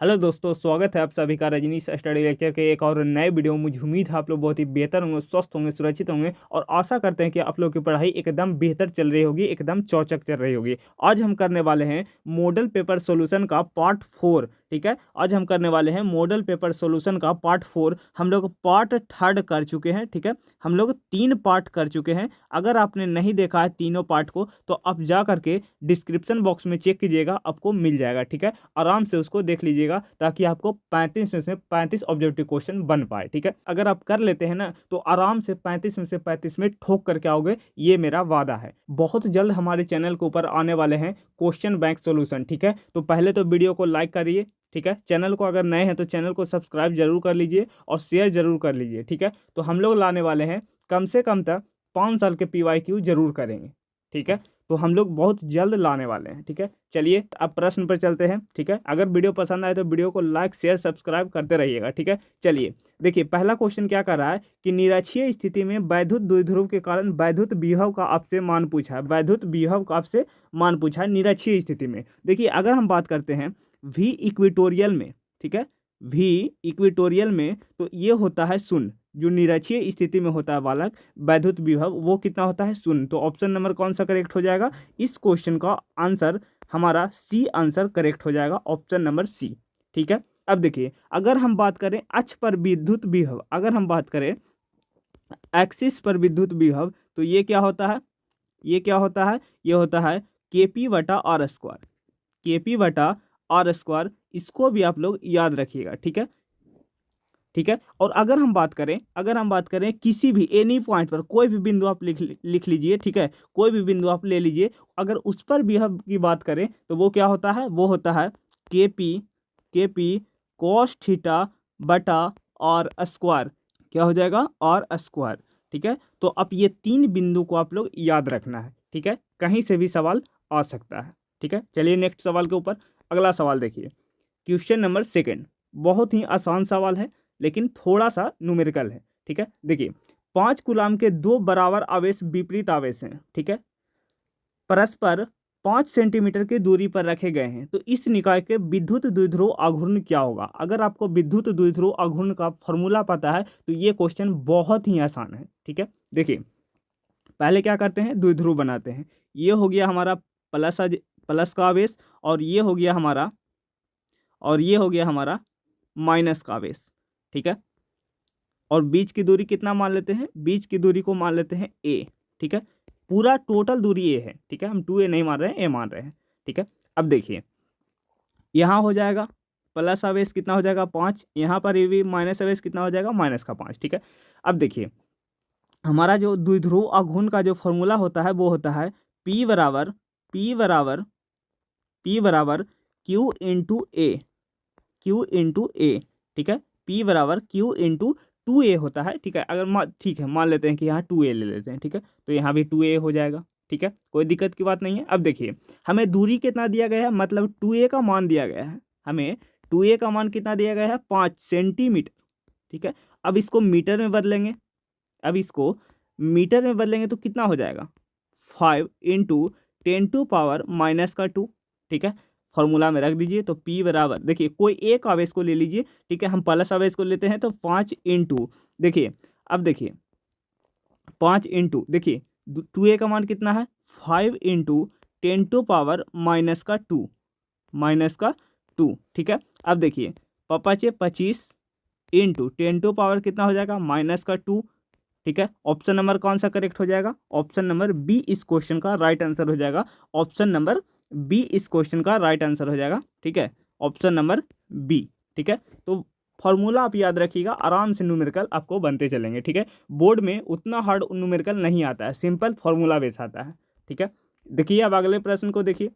Hello दोस्तों, स्वागत है आप सभी का रजनीश स्टडी लेक्चर के एक और नए वीडियो में। मुझे उम्मीद है आप लोग बहुत ही बेहतर होंगे, स्वस्थ होंगे, सुरक्षित होंगे और आशा करते हैं कि आप लोग की पढ़ाई एकदम बेहतर चल रही होगी, एकदम चौचक चल रही होगी। आज हम करने वाले हैं मॉडल पेपर सॉल्यूशन का पार्ट 4। ठीक है, आज हम करने वाले हैं मॉडल पेपर सॉल्यूशन का पार्ट 4। हम लोग पार्ट 3 कर चुके हैं। ठीक है, हम लोग 3 पार्ट कर चुके हैं। अगर आपने नहीं देखा है तीनों पार्ट को तो आप जा करके डिस्क्रिप्शन बॉक्स में चेक कीजिएगा, आपको मिल जाएगा। ठीक है, आराम से उसको देख लीजिएगा ताकि आपको 35 में से 35 ऑब्जेक्टिव क्वेश्चन बन पाए। ठीक है, अगर आप कर लेते हैं ना तो आराम से 35 में से 35 में ठोक करके आओगे, ये मेरा वादा है। बहुत जल्द हमारे चैनल के ऊपर आने वाले हैं क्वेश्चन बैंक सॉल्यूशन। ठीक है, तो पहले तो वीडियो को लाइक करिए। ठीक है, चैनल को अगर नए हैं तो चैनल को सब्सक्राइब जरूर कर लीजिए और शेयर जरूर कर लीजिए। ठीक है, तो हम लोग लाने वाले हैं कम से कम तक 5 साल के PYQ जरूर करेंगे। ठीक है, तो हम लोग बहुत जल्द लाने वाले हैं। ठीक है, चलिए अब प्रश्न पर चलते हैं। ठीक है, अगर वीडियो पसंद आए तो वीडियो को लाइक शेयर सब्सक्राइब करते रहिएगा। ठीक है, चलिए देखिए पहला क्वेश्चन क्या कर रहा है कि निरक्षीय स्थिति में वैद्युत द्विध्रुव के कारण वैद्युत विभव का आपसे मान पूछा है। वैद्युत विभव का आपसे मान पूछा है निरक्षीय स्थिति में। देखिए अगर हम बात करते हैं V इक्वेटोरियल में, ठीक है, V इक्वेटोरियल में तो ये होता है शून्य। जो निरक्षीय स्थिति में होता है बालक वैद्युत विभव वो कितना होता है? शून्य। तो ऑप्शन नंबर कौन सा करेक्ट हो जाएगा? इस क्वेश्चन का आंसर हमारा सी आंसर करेक्ट हो जाएगा, ऑप्शन नंबर सी। ठीक है, अब देखिए अगर हम बात करें अक्ष पर विद्युत विभव, अगर हम बात करें एक्सिस पर विद्युत विभव तो ये क्या होता है? ये क्या होता है? ये होता है KP/R²। KP/R², इसको भी आप लोग याद रखिएगा। ठीक है, ठीक है। और अगर हम बात करें किसी भी एनी पॉइंट पर कोई भी बिंदु आप लिख लीजिए। ठीक है, कोई भी बिंदु आप ले लीजिए, अगर उस पर विभव की बात करें तो वो क्या होता है? वो होता है KP cos θ/R²। क्या हो जाएगा? R²। ठीक है, तो अब ये 3 बिंदु को आप लोग याद रखना है। ठीक है, कहीं से भी सवाल आ सकता है। ठीक है, चलिए नेक्स्ट सवाल के ऊपर। अगला सवाल देखिए, क्वेश्चन नंबर 2। बहुत ही आसान सवाल है लेकिन थोड़ा सा न्यूमेरिकल है। ठीक है, देखिए 5 कूलाम के 2 बराबर आवेश विपरीत आवेश हैं। ठीक है, परस्पर 5 सेंटीमीटर की दूरी पर रखे गए हैं, तो इस निकाय के विद्युत द्विध्रुव आघूर्ण क्या होगा? अगर आपको विद्युत द्विध्रुव आघूर्ण का फॉर्मूला पता है तो ये क्वेश्चन बहुत ही आसान है। ठीक है, देखिए पहले क्या करते हैं? द्विध्रुव बनाते हैं। ये हो गया हमारा प्लस का आवेश और ये हो गया हमारा माइनस का आवेश। ठीक है, और बीच की दूरी कितना मान लेते हैं? बीच की दूरी को मान लेते हैं a। ठीक है, पूरा टोटल दूरी a है। ठीक है, हम 2a नहीं मान रहे हैं, a मान रहे हैं। ठीक है, अब देखिए यहाँ हो जाएगा प्लस आवेश कितना हो जाएगा? 5। यहाँ पर ये भी माइनस आवेश कितना हो जाएगा? माइनस का 5। ठीक है, अब देखिए हमारा जो द्विध्रुव आघूर्ण का जो फॉर्मूला होता है वो होता है P बराबर Q इंटू ए। ठीक है, P बराबर Q इंटू 2a होता है। ठीक है, अगर ठीक है मान लेते हैं कि यहाँ 2a ले लेते हैं। ठीक है, तो यहाँ भी 2a हो जाएगा। ठीक है, कोई दिक्कत की बात नहीं है। अब देखिए हमें दूरी कितना दिया गया है, मतलब 2a का मान दिया गया है। हमें 2a का मान कितना दिया गया है? 5 सेंटीमीटर। ठीक है, अब इसको मीटर में बदलेंगे। तो कितना हो जाएगा? 5 इंटू 10⁻⁻²। ठीक है, फॉर्मूला में रख दीजिए। तो P बराबर, देखिए कोई एक आवेश को ले लीजिए। ठीक है, हम प्लस आवेश को लेते हैं तो 5 इंटू, देखिए अब देखिए 5 इंटू, देखिए 2a का मान कितना है? 5 इंटू 10⁻²। ठीक है, अब देखिए 25 इंटू 10 कितना हो जाएगा? -2। ठीक है, ऑप्शन नंबर कौन सा करेक्ट हो जाएगा? ऑप्शन नंबर बी इस क्वेश्चन का राइट आंसर हो जाएगा। ऑप्शन नंबर बी इस क्वेश्चन का राइट आंसर हो जाएगा। ठीक है, ऑप्शन नंबर बी। ठीक है, तो फॉर्मूला आप याद रखिएगा, आराम से न्यूमेरिकल आपको बनते चलेंगे। ठीक है, बोर्ड में उतना हार्ड न्यूमेरिकल नहीं आता है, सिंपल फॉर्मूला बेस आता है। ठीक है, देखिए अब अगले प्रश्न को देखिए।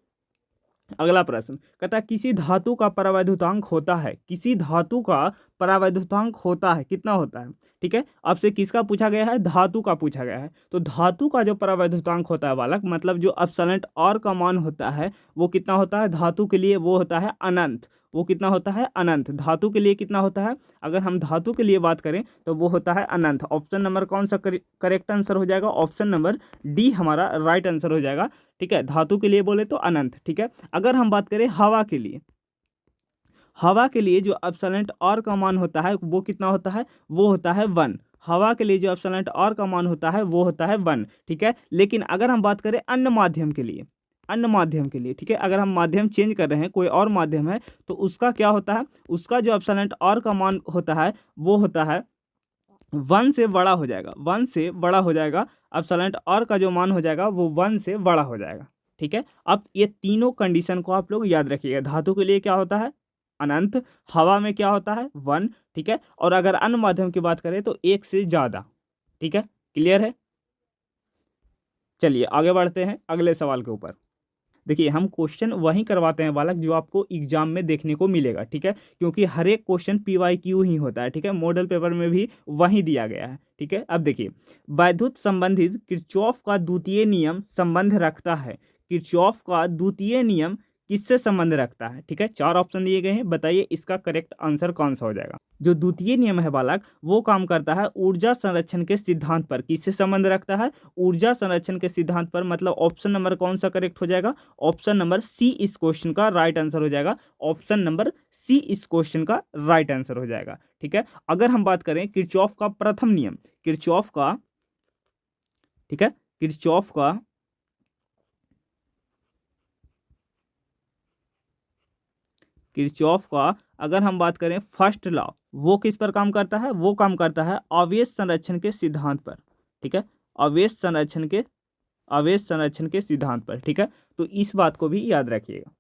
अगला प्रश्न कहता है किसी धातु का परावैद्युतांक होता है। किसी धातु का परावैद्युतांक होता है, कितना होता है? ठीक है, आपसे किसका पूछा गया है? धातु का पूछा गया है। तो धातु का जो परावैद्युतांक होता है बालक, मतलब जो एप्सिलॉन आर का मान होता है वो कितना होता है? धातु के लिए वो होता है अनंत। वो कितना होता है? अनंत। धातु के लिए कितना होता है? अगर हम धातु के लिए बात करें तो वो होता है अनंत। ऑप्शन नंबर कौन सा करेक्ट आंसर हो जाएगा? ऑप्शन नंबर डी हमारा राइट आंसर हो जाएगा। ठीक है, धातु के लिए बोले तो अनंत। ठीक है, अगर हम बात करें हवा के लिए, हवा के लिए जो एप्सिलॉन आर का मान होता है वो कितना होता है, वो होता है 1। हवा के लिए जो एप्सिलॉन आर का मान होता है वो होता है 1, ठीक है। लेकिन अगर हम बात करें अन्य माध्यम के लिए, अन्य माध्यम के लिए, ठीक है, अगर हम माध्यम चेंज कर रहे हैं, कोई और माध्यम है, तो उसका क्या होता है, उसका जो एप्सिलॉन आर का मान होता है वो होता है 1 से बड़ा हो जाएगा, 1 से बड़ा हो जाएगा। एप्सिलॉन आर का जो मान हो जाएगा वो 1 से बड़ा हो जाएगा, ठीक है। अब ये तीनों कंडीशन को आप लोग याद रखिएगा। धातु के लिए क्या होता है अनंत, हवा में क्या होता है 1, ठीक है, और अगर अन्य माध्यम की बात करें तो 1 से ज़्यादा, ठीक है। क्लियर है। चलिए आगे बढ़ते हैं अगले सवाल के ऊपर। देखिए हम क्वेश्चन वही करवाते हैं बालक जो आपको एग्जाम में देखने को मिलेगा, ठीक है, क्योंकि हर एक क्वेश्चन PYQ ही होता है, ठीक है। मॉडल पेपर में भी वही दिया गया है, ठीक है। अब देखिए वैद्युत संबंधित किरचॉफ का द्वितीय नियम संबंध रखता है। किरचॉफ का द्वितीय नियम किससे संबंध रखता है, ठीक है। 4 ऑप्शन दिए गए हैं, बताइए इसका करेक्ट आंसर कौन सा हो जाएगा। जो द्वितीय नियम है बालक वो काम करता है ऊर्जा संरक्षण के सिद्धांत पर। किससे संबंध रखता है, ऊर्जा संरक्षण के सिद्धांत पर। मतलब ऑप्शन नंबर कौन सा करेक्ट हो जाएगा, ऑप्शन नंबर सी इस क्वेश्चन का राइट आंसर हो जाएगा। ऑप्शन नंबर सी इस क्वेश्चन का राइट आंसर हो जाएगा, ठीक है। अगर हम बात करें किरचॉफ का प्रथम नियम, किरचॉफ का, ठीक है, किरचॉफ का किरचॉफ का अगर हम बात करें फर्स्ट लॉ, वो किस पर काम करता है, वो काम करता है आवेश संरक्षण के सिद्धांत पर, ठीक है। आवेश संरक्षण के सिद्धांत पर, ठीक है। तो इस बात को भी याद रखिएगा।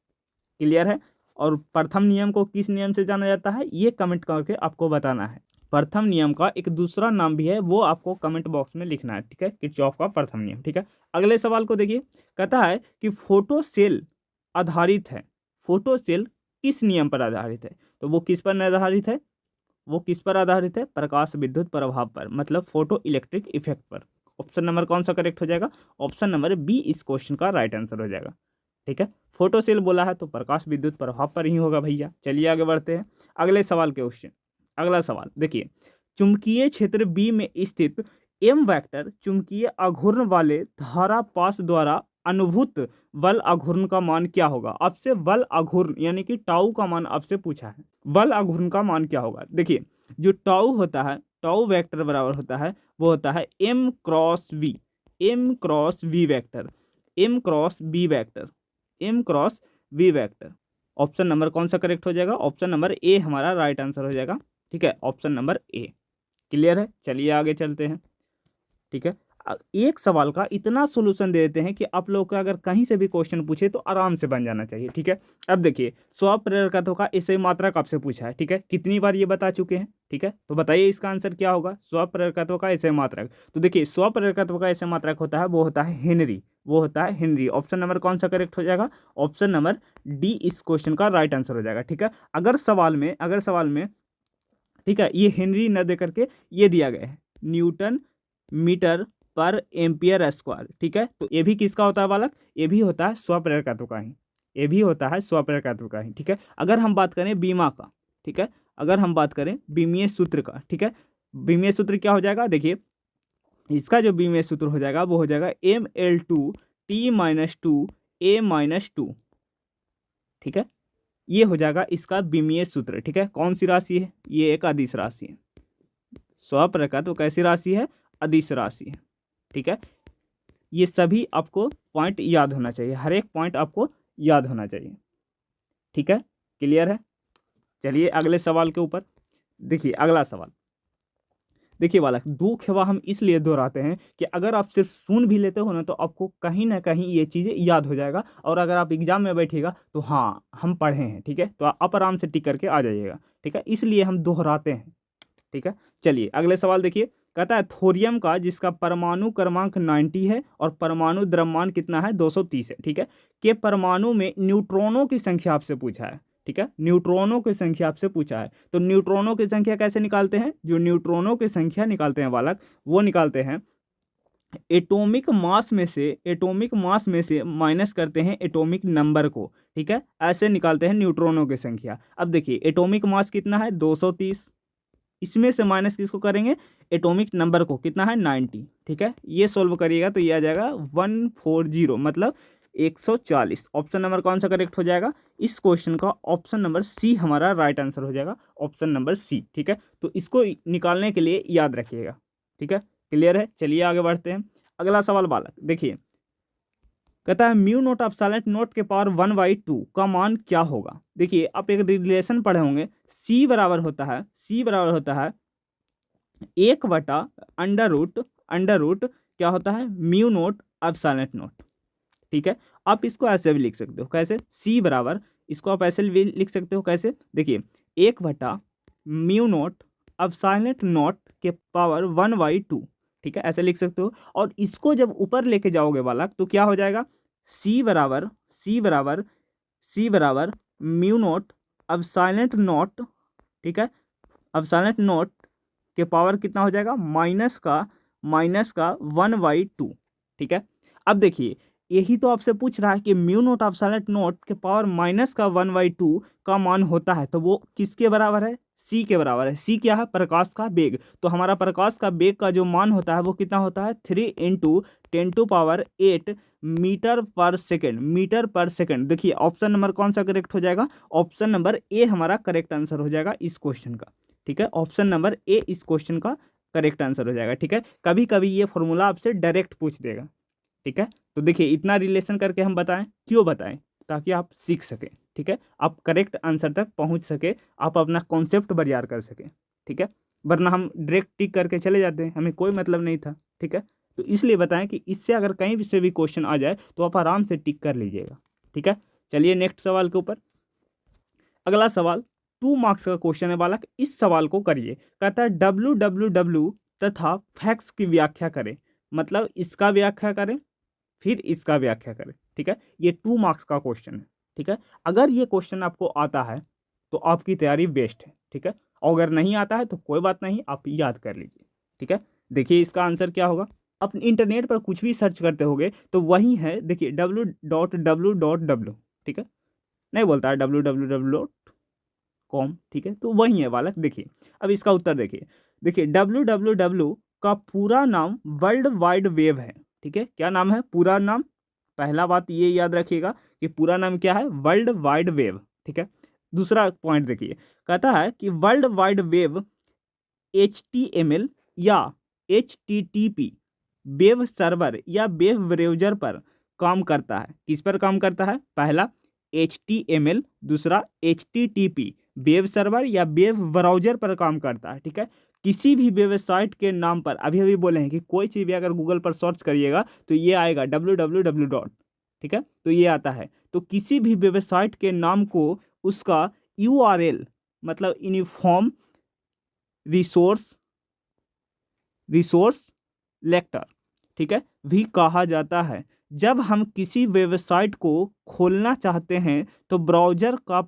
क्लियर है। और प्रथम नियम को किस नियम से जाना जाता है ये कमेंट करके आपको बताना है। प्रथम नियम का एक दूसरा नाम भी है, वो आपको कमेंट बॉक्स में लिखना है, ठीक है। किरचॉफ का प्रथम नियम, ठीक है। अगले सवाल को देखिए, कहता है कि फोटो सेल आधारित है। फोटो सेल किस नियम पर आधारित है, तो वो किस पर आधारित है, वो किस पर आधारित है, प्रकाश विद्युत प्रभाव पर, मतलब फोटो इलेक्ट्रिक इफेक्ट पर। ऑप्शन नंबर कौन सा करेक्ट हो जाएगा, ऑप्शन नंबर बी इस क्वेश्चन का राइट आंसर हो जाएगा, ठीक है। फोटो सेल बोला है तो प्रकाश विद्युत प्रभाव पर ही होगा भैया। चलिए आगे बढ़ते हैं अगले सवाल के क्वेश्चन। अगला सवाल देखिए, चुंबकीय क्षेत्र बी में स्थित एम वेक्टर चुंबकीय आघूर्ण वाले धारा पास द्वारा अनुभूत बल आघूर्ण का मान क्या होगा। आपसे बल आघूर्ण यानी कि टाउ का मान आपसे पूछा है, बल आघूर्ण का मान क्या होगा। देखिए जो टाउ होता है, टाउ वेक्टर बराबर होता है वो होता है M cross V, M cross V vector, M cross B vector, M cross V vector. Option number कौन सा करेक्ट हो जाएगा, ऑप्शन नंबर ए हमारा राइट आंसर हो जाएगा, ठीक है, ऑप्शन नंबर ए। क्लियर है। चलिए आगे चलते हैं, ठीक है। एक सवाल का इतना सोल्यूशन दे देते हैं कि आप लोग का अगर कहीं से भी क्वेश्चन पूछे तो आराम से बन जाना चाहिए, ठीक है। अब देखिए स्वप्रेरकत्व का ऐसे मात्रक आपसे पूछा है, ठीक है, कितनी बार ये बता चुके हैं, ठीक है। तो बताइए इसका आंसर क्या होगा, स्वप्रेरकत्व का ऐसे मात्रक। तो देखिए स्वप्रेरकत्व का ऐसे मात्रक होता है वो होता है हेनरी, वो होता है हेनरी। ऑप्शन नंबर कौन सा करेक्ट हो जाएगा, ऑप्शन नंबर डी इस क्वेश्चन का राइट आंसर हो जाएगा, ठीक है। अगर सवाल में ठीक है ये हेनरी न दे करके ये दिया गया है न्यूटन मीटर पर एम्पियर स्क्वायर, ठीक है। तो ये भी किसका होता है बालक, ये भी होता है स्वप्रेरकत्व का ही, ये भी होता है स्वप्रेरकत्व का ही, ठीक है। अगर हम बात करें बीमा का, ठीक है, अगर हम बात करें बीमीय सूत्र का, ठीक है, बीमीय सूत्र क्या हो जाएगा, देखिए इसका जो बीमीय सूत्र हो जाएगा वो हो जाएगा ML2T-2 A-2, ठीक है। ये हो जाएगा इसका बीमीय सूत्र, ठीक है। कौन सी राशि है, ये एक अदिश राशि है। स्वप्रेरकत्व कैसी राशि है, अदिश राशि है, ठीक है। ये सभी आपको पॉइंट याद होना चाहिए, हर एक पॉइंट आपको याद होना चाहिए, ठीक है। क्लियर है। चलिए अगले सवाल के ऊपर देखिए। अगला सवाल देखिए बालक, दो खेवा हम इसलिए दोहराते हैं कि अगर आप सिर्फ सुन भी लेते हो ना तो आपको कहीं ना कहीं ये चीज़ें याद हो जाएगा, और अगर आप एग्जाम में बैठिएगा तो हाँ हम पढ़े हैं, ठीक है, तो आप आराम से टिक करके आ जाइएगा, ठीक है, इसलिए हम दोहराते हैं, ठीक है। चलिए अगले सवाल देखिए, कहता है थोरियम का जिसका परमाणु क्रमांक 90 है और परमाणु द्रव्यमान कितना है 230 है, ठीक है, के परमाणु में न्यूट्रॉनों की संख्या आपसे पूछा है, ठीक है, न्यूट्रॉनों की संख्या आपसे पूछा है। तो न्यूट्रॉनों की संख्या कैसे निकालते हैं, जो न्यूट्रॉनों की संख्या निकालते हैं बालक वो निकालते हैं एटॉमिक मास में से माइनस करते हैं एटॉमिक नंबर को, ठीक है, ऐसे निकालते हैं न्यूट्रॉनों की संख्या। अब देखिए एटॉमिक मास कितना है 230, इसमें से माइनस किसको करेंगे, एटॉमिक नंबर को, कितना है 90, ठीक है। ये सोल्व करिएगा तो ये आ जाएगा 140, मतलब 140। ऑप्शन नंबर कौन सा करेक्ट हो जाएगा इस क्वेश्चन का? ऑप्शन नंबर सी हमारा राइट आंसर हो जाएगा, ऑप्शन नंबर सी। ठीक है, तो इसको निकालने के लिए याद रखिएगा। ठीक है, क्लियर है? चलिए आगे बढ़ते हैं। अगला सवाल बालक देखिए, कहता है म्यू नोट एप्सिलॉन नोट के पावर 1/2 का मान क्या होगा? देखिए आप एक रिलेशन पढ़े होंगे, सी बराबर होता है 1 बटा अंडर रूट क्या होता है म्यू नोट एप्सिलॉन नोट। ठीक है, आप इसको ऐसे भी लिख सकते हो, कैसे? सी बराबर, इसको आप ऐसे भी लिख सकते हो, कैसे? देखिए 1/म्यू नोट एप्सिलॉन नोट के पावर 1/2। ठीक है, ऐसे लिख सकते हो। और इसको जब ऊपर लेके जाओगे बालक तो क्या हो जाएगा? सी बराबर म्यू नोट एप्सिलॉन नोट। ठीक है, एप्सिलॉन नोट के पावर कितना हो जाएगा? माइनस का 1/2। ठीक है, अब देखिए यही तो आपसे पूछ रहा है कि म्यू नोट एप्सिलॉन नोट के पावर माइनस का 1/2 का मान होता है, तो वो किसके बराबर है? सी के बराबर है। सी क्या है? प्रकाश का वेग। तो हमारा प्रकाश का वेग का जो मान होता है वो कितना होता है? 3 × 10⁸ मीटर पर सेकेंड। देखिए ऑप्शन नंबर कौन सा करेक्ट हो जाएगा? ऑप्शन नंबर ए हमारा करेक्ट आंसर हो जाएगा इस क्वेश्चन का। ठीक है, ऑप्शन नंबर ए इस क्वेश्चन का करेक्ट आंसर हो जाएगा। ठीक है, कभी कभी ये फॉर्मूला आपसे डायरेक्ट पूछ देगा। ठीक है, तो देखिए इतना रिलेशन करके हम बताएं, क्यों बताएं? ताकि आप सीख सकें। ठीक है, आप करेक्ट आंसर तक पहुंच सके, आप अपना कॉन्सेप्ट बरियार कर सकें। ठीक है, वरना हम डायरेक्ट टिक करके चले जाते हैं, हमें कोई मतलब नहीं था। ठीक है, तो इसलिए बताएं कि इससे अगर कहीं भी से भी क्वेश्चन आ जाए तो आप आराम से टिक कर लीजिएगा। ठीक है, चलिए नेक्स्ट सवाल के ऊपर। अगला सवाल 2 मार्क्स का क्वेश्चन है बालक, इस सवाल को करिए। कहता है www तथा फैक्ट्स की व्याख्या करें। मतलब इसका व्याख्या करें फिर इसका व्याख्या करें। ठीक है, ये 2 मार्क्स का क्वेश्चन है। ठीक है, अगर ये क्वेश्चन आपको आता है तो आपकी तैयारी बेस्ट है। ठीक है, और अगर नहीं आता है तो कोई बात नहीं, आप याद कर लीजिए। ठीक है, देखिए इसका आंसर क्या होगा। आप इंटरनेट पर कुछ भी सर्च करते होगे तो वही है, देखिए www। ठीक है, नहीं बोलता है www.com। ठीक है, तो वही है बालक। देखिए अब इसका उत्तर देखिए www का पूरा नाम वर्ल्ड वाइड वेब है। ठीक है, क्या नाम है? पूरा नाम। पहला बात ये याद रखिएगा कि पूरा नाम क्या है? World wide web. ठीक है, दूसरा पॉइंट देखिए, कहता है कि वर्ल्ड वाइड वेब HTML या HTTP वेब सर्वर या वेब ब्राउज़र पर काम करता है। किस पर काम करता है? पहला HTML, दूसरा HTTP वेब सर्वर या वेब ब्राउज़र पर काम करता है। ठीक है, किसी भी वेबसाइट के नाम पर अभी अभी बोले हैं कि कोई चीज़ भी अगर गूगल पर सर्च करिएगा तो ये आएगा www. ठीक है, तो ये आता है। तो किसी भी वेबसाइट के नाम को उसका URL मतलब यूनिफॉर्म रिसोर्स लेक्टर, ठीक है, भी कहा जाता है। जब हम किसी वेबसाइट को खोलना चाहते हैं तो ब्राउज़र का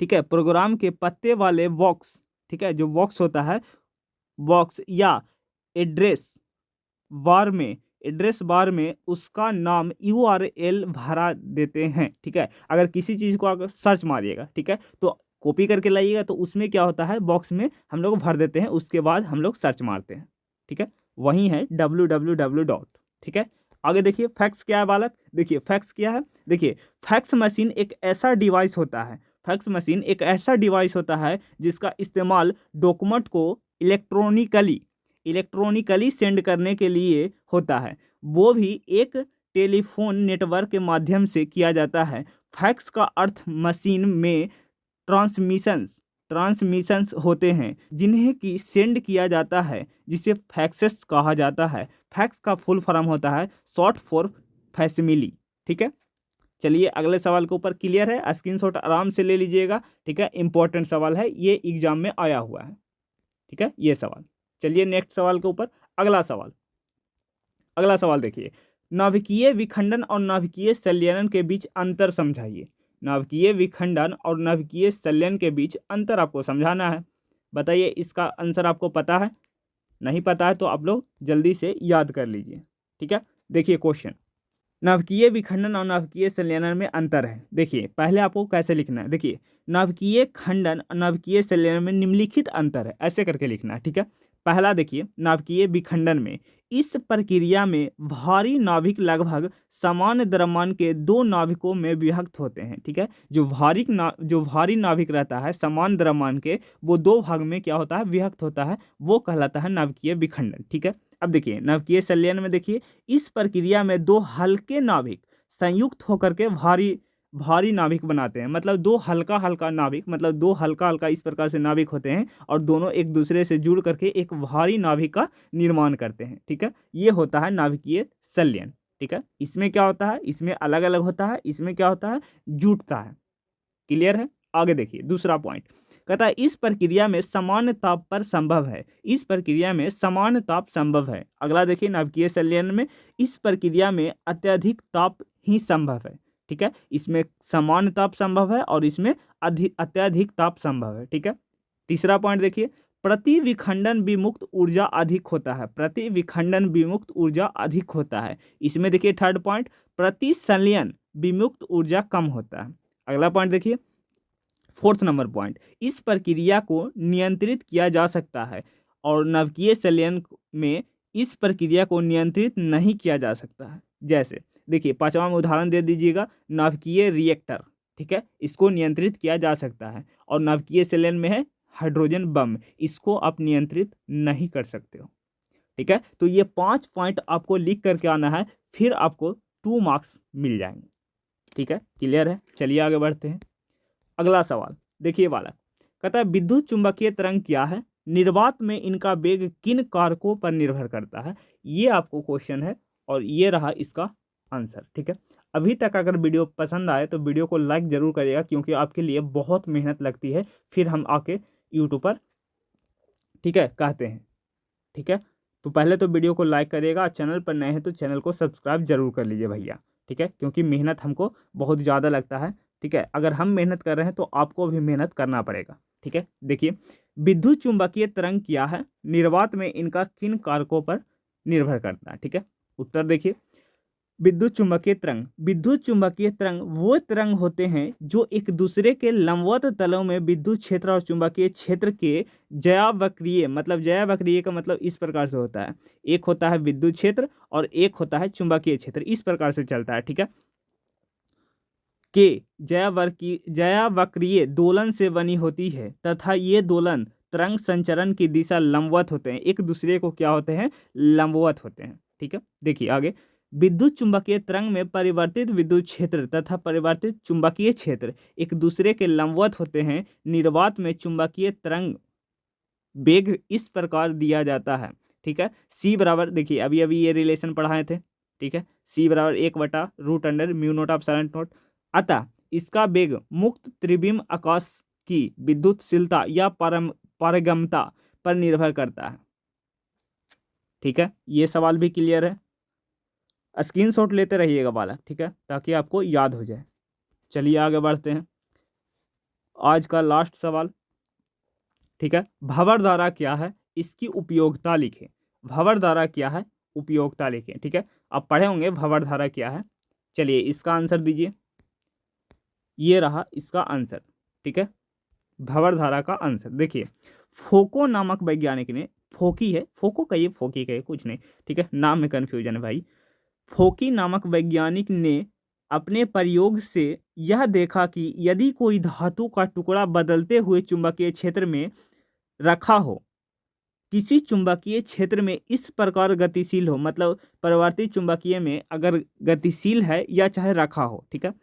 ठीक है, प्रोग्राम के पत्ते वाले बॉक्स, ठीक है, जो बॉक्स होता है, बॉक्स या एड्रेस बार में उसका नाम URL भरा देते हैं। ठीक है, अगर किसी चीज़ को अगर सर्च मारिएगा, ठीक है, तो कॉपी करके लाइएगा तो उसमें क्या होता है, बॉक्स में हम लोग भर देते हैं, उसके बाद हम लोग सर्च मारते हैं। ठीक है, वही है www. ठीक है, आगे देखिए फैक्स क्या है बालक। देखिए फैक्स क्या है, देखिए फैक्स मशीन एक ऐसा डिवाइस होता है जिसका इस्तेमाल डॉक्यूमेंट को इलेक्ट्रॉनिकली सेंड करने के लिए होता है, वो भी एक टेलीफोन नेटवर्क के माध्यम से किया जाता है। फैक्स का अर्थ मशीन में ट्रांसमिशंस होते हैं जिन्हें कि सेंड किया जाता है, जिसे फैक्सेस कहा जाता है। फैक्स का फुल फॉर्म होता है शॉर्ट फॉर फैक्सिमिली। ठीक है, चलिए अगले सवाल के ऊपर। क्लियर है? स्क्रीनशॉट आराम से ले लीजिएगा। ठीक है, इंपॉर्टेंट सवाल है, ये एग्जाम में आया हुआ है। ठीक है, ये सवाल। चलिए नेक्स्ट सवाल के ऊपर। अगला सवाल देखिए, नाभिकीय विखंडन और नाभिकीय संलयन के बीच अंतर समझाइए। नाभिकीय विखंडन और नाभिकीय संलयन के बीच अंतर आपको समझाना है। बताइए इसका आंसर आपको पता है? नहीं पता है तो आप लोग जल्दी से याद कर लीजिए। ठीक है, देखिए क्वेश्चन, नाभिकीय विखंडन और नाभिकीय संलयन में अंतर है। देखिए पहले आपको कैसे लिखना है, देखिए नाभिकीय खंडन और नाभिकीय संलयन में निम्नलिखित अंतर है, ऐसे करके लिखना है। ठीक है, पहला देखिए, नाभिकीय विखंडन में इस प्रक्रिया में भारी नाभिक लगभग समान द्रव्यमान के दो नाभिकों में विभक्त होते हैं। ठीक है, जो भारी नाभिक रहता है समान द्रव्यमान के, वो दो भाग में क्या होता है, विभक्त होता है, वो कहलाता है नाभिकीय विखंडन। ठीक है, अब देखिए नाभिकीय संलयन में देखिए, इस प्रक्रिया में दो हल्के नाभिक संयुक्त होकर के भारी नाभिक बनाते हैं। मतलब दो हल्का हल्का नाभिक, मतलब दो हल्का हल्का इस प्रकार से नाभिक होते हैं और दोनों एक दूसरे से जुड़ करके एक भारी नाभिक का निर्माण करते हैं। ठीक है, ये होता है नाभिकीय संलयन। ठीक है, इसमें क्या होता है, इसमें अलग अलग होता है, इसमें क्या होता है, जुटता है। क्लियर है। आगे देखिए दूसरा पॉइंट, कहता है इस प्रक्रिया में समान ताप पर संभव है। इस प्रक्रिया में समान ताप संभव है। अगला देखिए, नाभिकीय संलयन में इस प्रक्रिया में अत्यधिक ताप ही संभव है। ठीक है, इसमें समान ताप संभव है और इसमें अत्यधिक ताप संभव है। ठीक है, तीसरा पॉइंट देखिए, प्रति विखंडन विमुक्त ऊर्जा अधिक होता है। प्रति विखंडन विमुक्त ऊर्जा अधिक होता है। इसमें देखिए थर्ड पॉइंट, प्रति संलयन विमुक्त ऊर्जा कम होता है। अगला पॉइंट देखिए, फोर्थ नंबर पॉइंट, इस प्रक्रिया को नियंत्रित किया जा सकता है और नाभिकीय संलयन में इस प्रक्रिया को नियंत्रित नहीं किया जा सकता है। जैसे देखिए पांचवा में उदाहरण दे दीजिएगा, नाभिकीय रिएक्टर। ठीक है, इसको नियंत्रित किया जा सकता है और नाभिकीय संलयन में है हाइड्रोजन बम, इसको आप नियंत्रित नहीं कर सकते हो। ठीक है, तो ये 5 पॉइंट आपको लिख करके आना है, फिर आपको 2 मार्क्स मिल जाएंगे। ठीक है, क्लियर है। चलिए आगे बढ़ते हैं। अगला सवाल देखिए वाला, कहता है विद्युत चुंबकीय तरंग क्या है, निर्वात में इनका वेग किन कारकों पर निर्भर करता है। ये आपको क्वेश्चन है और ये रहा इसका आंसर। ठीक है, अभी तक अगर वीडियो पसंद आए तो वीडियो को लाइक जरूर करिएगा, क्योंकि आपके लिए बहुत मेहनत लगती है, फिर हम आके यूट्यूब पर ठीक है कहते हैं। ठीक है, तो पहले तो वीडियो को लाइक करिएगा, चैनल पर नए हैं तो चैनल को सब्सक्राइब जरूर कर लीजिए भैया। ठीक है, क्योंकि मेहनत हमको बहुत ज़्यादा लगता है। ठीक है, अगर हम मेहनत कर रहे हैं तो आपको भी मेहनत करना पड़ेगा। ठीक है, देखिए विद्युत चुंबकीय तरंग क्या है, निर्वात में इनका किन कारकों पर निर्भर करता है। ठीक है, उत्तर देखिए, विद्युत चुंबकीय तरंग वो तरंग होते हैं जो एक दूसरे के लंबवत तलों में विद्युत क्षेत्र और चुंबकीय क्षेत्र के ज्यावक्रीय, मतलब ज्यावक्रीय का मतलब इस प्रकार से होता है, एक होता है विद्युत क्षेत्र और एक होता है चुंबकीय क्षेत्र, इस प्रकार से चलता है। ठीक है, के ज्यावक्रीय दोलन से बनी होती है तथा ये दोलन तरंग संचरण की दिशा लंबवत होते हैं, एक दूसरे को क्या होते हैं, लंबवत होते हैं। ठीक है, देखिए आगे, विद्युत चुंबकीय तरंग में परिवर्तित विद्युत क्षेत्र तथा परिवर्तित चुंबकीय क्षेत्र एक दूसरे के लंबवत होते हैं। निर्वात में चुंबकीय तरंग वेग इस प्रकार दिया जाता है। ठीक है, सी बराबर, देखिए अभी अभी ये रिलेशन पढ़ाए थे। ठीक है, सी बराबर 1/√म्यू0 अतः इसका वेग मुक्त त्रिविम आकाश की विद्युतशीलता या पारगम्यता पर निर्भर करता है। ठीक है, ये सवाल भी क्लियर है, स्क्रीनशॉट लेते रहिएगा वाला। ठीक है, ताकि आपको याद हो जाए। चलिए आगे बढ़ते हैं, आज का लास्ट सवाल। ठीक है, भंवर धारा क्या है, इसकी उपयोगिता लिखें। भंवर धारा क्या है, उपयोगिता लिखें। ठीक है, आप पढ़े होंगे भंवर धारा क्या है। चलिए इसका आंसर दीजिए, ये रहा इसका आंसर। ठीक है, भंवर धारा का आंसर देखिए, फोको नामक वैज्ञानिक ने, फोकी है, फोको कहिए फोकी कहिए कुछ नहीं। ठीक है, नाम में कन्फ्यूजन है भाई। फोकी नामक वैज्ञानिक ने अपने प्रयोग से यह देखा कि यदि कोई धातु का टुकड़ा बदलते हुए चुंबकीय क्षेत्र में रखा हो, किसी चुंबकीय क्षेत्र में इस प्रकार गतिशील हो, मतलब परिवर्तित चुंबकीय में अगर गतिशील है या चाहे रखा हो, ठीक है,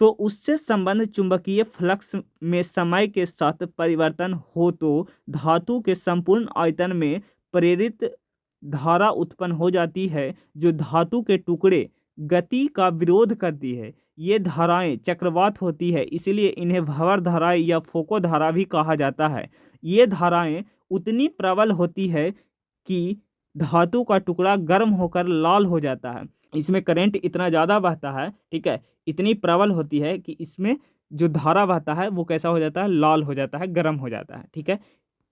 तो उससे संबंध चुंबकीय फ्लक्स में समय के साथ परिवर्तन हो तो धातु के संपूर्ण आयतन में प्रेरित धारा उत्पन्न हो जाती है, जो धातु के टुकड़े गति का विरोध करती है। ये धाराएं चक्रवात होती है, इसलिए इन्हें भंवर धाराएं या फोको धारा भी कहा जाता है। ये धाराएं उतनी प्रबल होती है कि धातु का टुकड़ा गर्म होकर लाल हो जाता है, इसमें करंट इतना ज़्यादा बहता है, ठीक है, इतनी प्रबल होती है कि इसमें जो धारा बहता है वो कैसा हो जाता है, लाल हो जाता है, गर्म हो जाता है। ठीक है,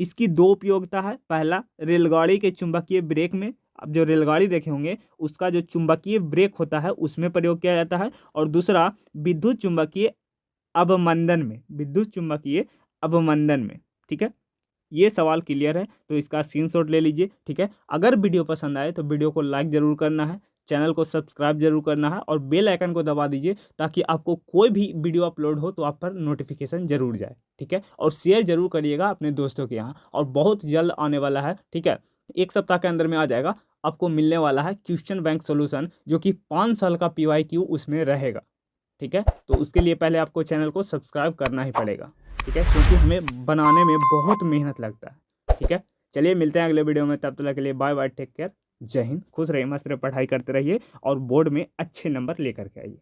इसकी दो उपयोगिता है, पहला रेलगाड़ी के चुंबकीय ब्रेक में, अब जो रेलगाड़ी देखे होंगे उसका जो चुंबकीय ब्रेक होता है उसमें प्रयोग किया जाता है, और दूसरा विद्युत चुंबकीय अवमंदन में, विद्युत चुंबकीय अवमंदन में। ठीक है, ये सवाल क्लियर है तो इसका स्क्रीनशॉट ले लीजिए, ठीक है। अगर वीडियो पसंद आए तो वीडियो को लाइक ज़रूर करना है, चैनल को सब्सक्राइब जरूर करना है और बेल आइकन को दबा दीजिए ताकि आपको कोई भी वीडियो अपलोड हो तो आप पर नोटिफिकेशन जरूर जाए, ठीक है। और शेयर जरूर करिएगा अपने दोस्तों के यहाँ, और बहुत जल्द आने वाला है, ठीक है। 1 सप्ताह के अंदर में आ जाएगा, आपको मिलने वाला है क्वेश्चन बैंक सोल्यूशन जो कि 5 साल का PYQ उसमें रहेगा, ठीक है। तो उसके लिए पहले आपको चैनल को सब्सक्राइब करना ही पड़ेगा, ठीक है, क्योंकि हमें बनाने में बहुत मेहनत लगता है, ठीक है। चलिए मिलते हैं अगले वीडियो में, तब तक के लिए बाय बाय, टेक केयर, जय हिंद, खुश रहिए, मस्त रहिए, पढ़ाई करते रहिए और बोर्ड में अच्छे नंबर लेकर के आइए।